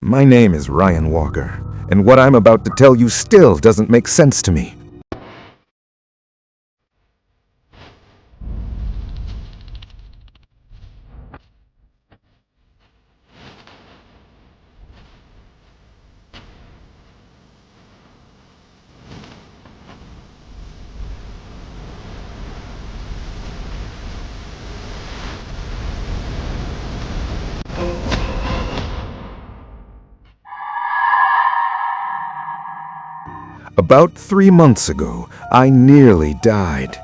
My name is Ryan Walker, and what I'm about to tell you still doesn't make sense to me. About 3 months ago, I nearly died.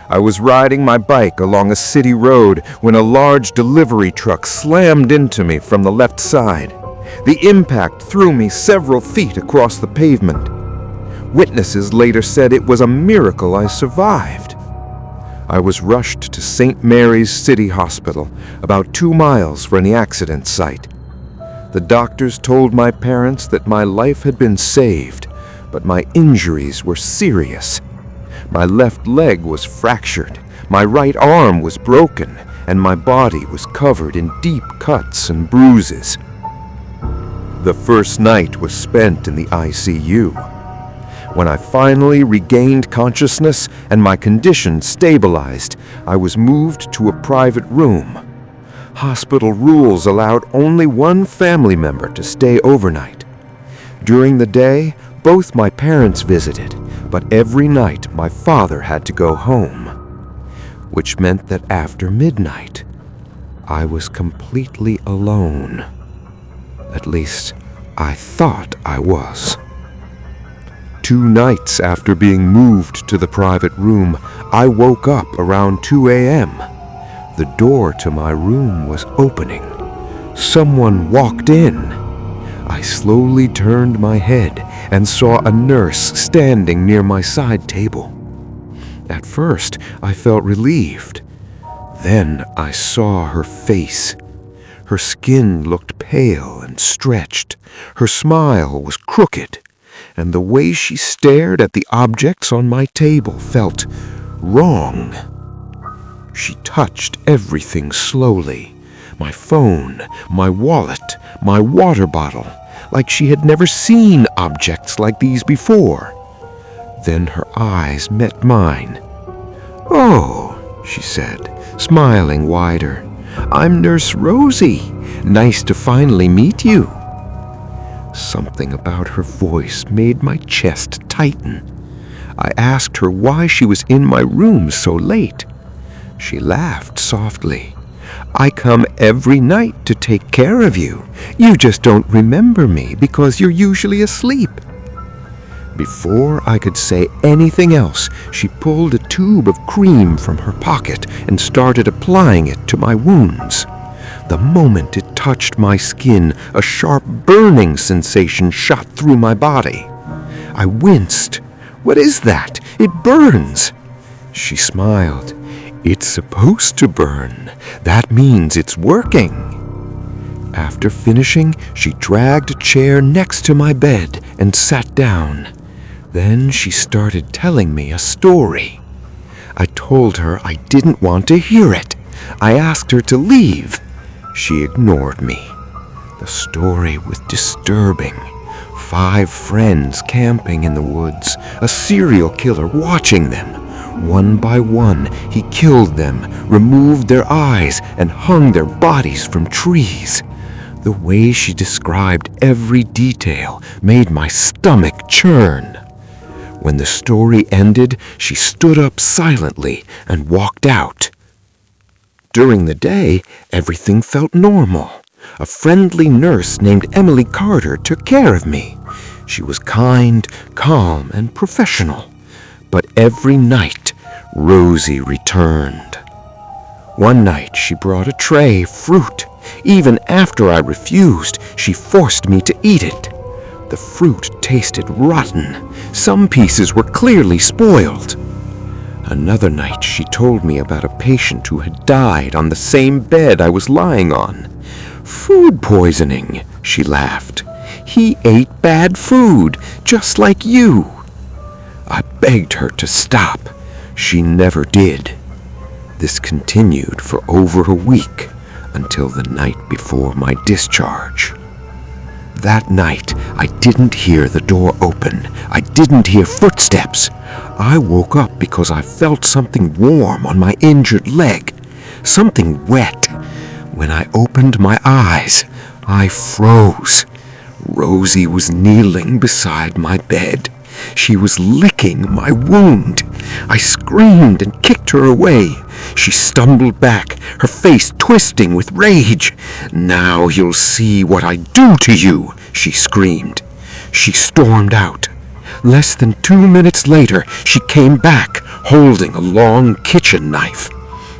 I was riding my bike along a city road when a large delivery truck slammed into me from the left side. The impact threw me several feet across the pavement. Witnesses later said it was a miracle I survived. I was rushed to St. Mary's City Hospital, about 2 miles from the accident site. The doctors told my parents that my life had been saved, but my injuries were serious. My left leg was fractured, my right arm was broken, and my body was covered in deep cuts and bruises. The first night was spent in the ICU. When I finally regained consciousness and my condition stabilized, I was moved to a private room. Hospital rules allowed only one family member to stay overnight. During the day, both my parents visited, but every night my father had to go home, which meant that after midnight, I was completely alone. At least, I thought I was. 2 nights after being moved to the private room, I woke up around 2 a.m. The door to my room was opening. Someone walked in. I slowly turned my head and saw a nurse standing near my side table. At first, I felt relieved. Then I saw her face. Her skin looked pale and stretched. Her smile was crooked, and the way she stared at the objects on my table felt wrong. She touched everything slowly. My phone, my wallet, my water bottle, like she had never seen objects like these before. Then her eyes met mine. "Oh," she said, smiling wider. "I'm Nurse Rosie. Nice to finally meet you." Something about her voice made my chest tighten. I asked her why she was in my room so late. She laughed softly. "I come every night to take care of you. You just don't remember me because you're usually asleep." Before I could say anything else, she pulled a tube of cream from her pocket and started applying it to my wounds. The moment it touched my skin, a sharp burning sensation shot through my body. I winced. "What is that? It burns." She smiled. "It's supposed to burn. That means it's working." After finishing, she dragged a chair next to my bed and sat down. Then she started telling me a story. I told her I didn't want to hear it. I asked her to leave. She ignored me. The story was disturbing. 5 friends camping in the woods, a serial killer watching them. One by one, he killed them, removed their eyes, and hung their bodies from trees. The way she described every detail made my stomach churn. When the story ended, she stood up silently and walked out. During the day, everything felt normal. A friendly nurse named Emily Carter took care of me. She was kind, calm, and professional. But every night, Rosie returned. One night, she brought a tray of fruit. Even after I refused, she forced me to eat it. The fruit tasted rotten. Some pieces were clearly spoiled. Another night, she told me about a patient who had died on the same bed I was lying on. "Food poisoning," she laughed. "He ate bad food, just like you." I begged her to stop. She never did. This continued for over a week, until the night before my discharge. That night, I didn't hear the door open. I didn't hear footsteps. I woke up because I felt something warm on my injured leg, something wet. When I opened my eyes, I froze. Rosie was kneeling beside my bed. She was licking my wound. I screamed and kicked her away. She stumbled back, her face twisting with rage. "Now you'll see what I do to you," she screamed. She stormed out. Less than 2 minutes later, she came back, holding a long kitchen knife.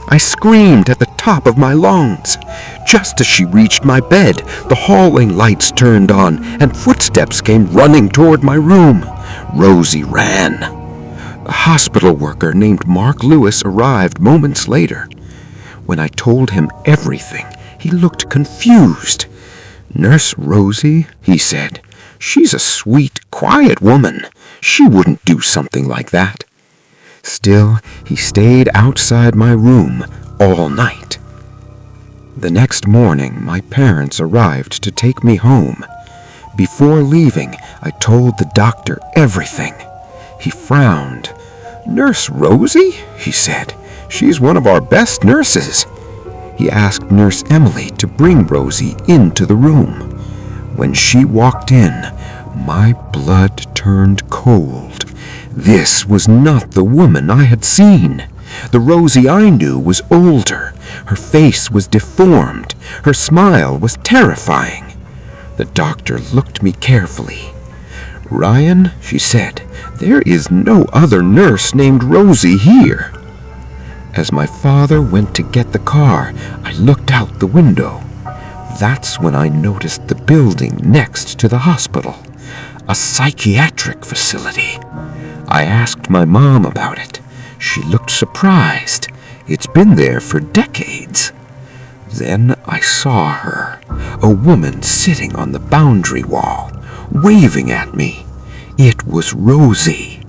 I screamed at the top of my lungs. Just as she reached my bed, the hallway lights turned on, and footsteps came running toward my room. Rosie ran. A hospital worker named Mark Lewis arrived moments later. When I told him everything, he looked confused. "Nurse Rosie," he said, "she's a sweet, quiet woman. She wouldn't do something like that." Still, he stayed outside my room all night. The next morning, my parents arrived to take me home. Before leaving, I told the doctor everything. He frowned. "Nurse Rosie?" he said. "She's one of our best nurses." He asked Nurse Emily to bring Rosie into the room. When she walked in, my blood turned cold. This was not the woman I had seen. The Rosie I knew was older. Her face was deformed. Her smile was terrifying. The doctor looked me carefully. "Ryan," she said, "there is no other nurse named Rosie here." As my father went to get the car, I looked out the window. That's when I noticed the building next to the hospital, a psychiatric facility. I asked my mom about it. She looked surprised. It's been there for decades. Then I saw her, a woman sitting on the boundary wall, waving at me. It was Rosie.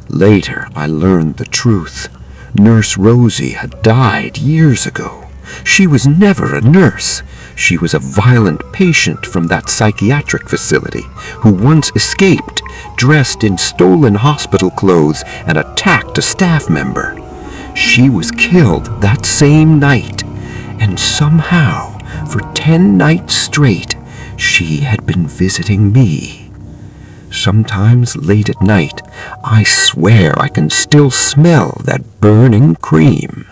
Later, I learned the truth. Nurse Rosie had died years ago. She was never a nurse. She was a violent patient from that psychiatric facility who once escaped, dressed in stolen hospital clothes, and attacked a staff member. She was killed that same night, and somehow, for 10 nights straight, she had been visiting me. Sometimes late at night, I swear I can still smell that burning cream.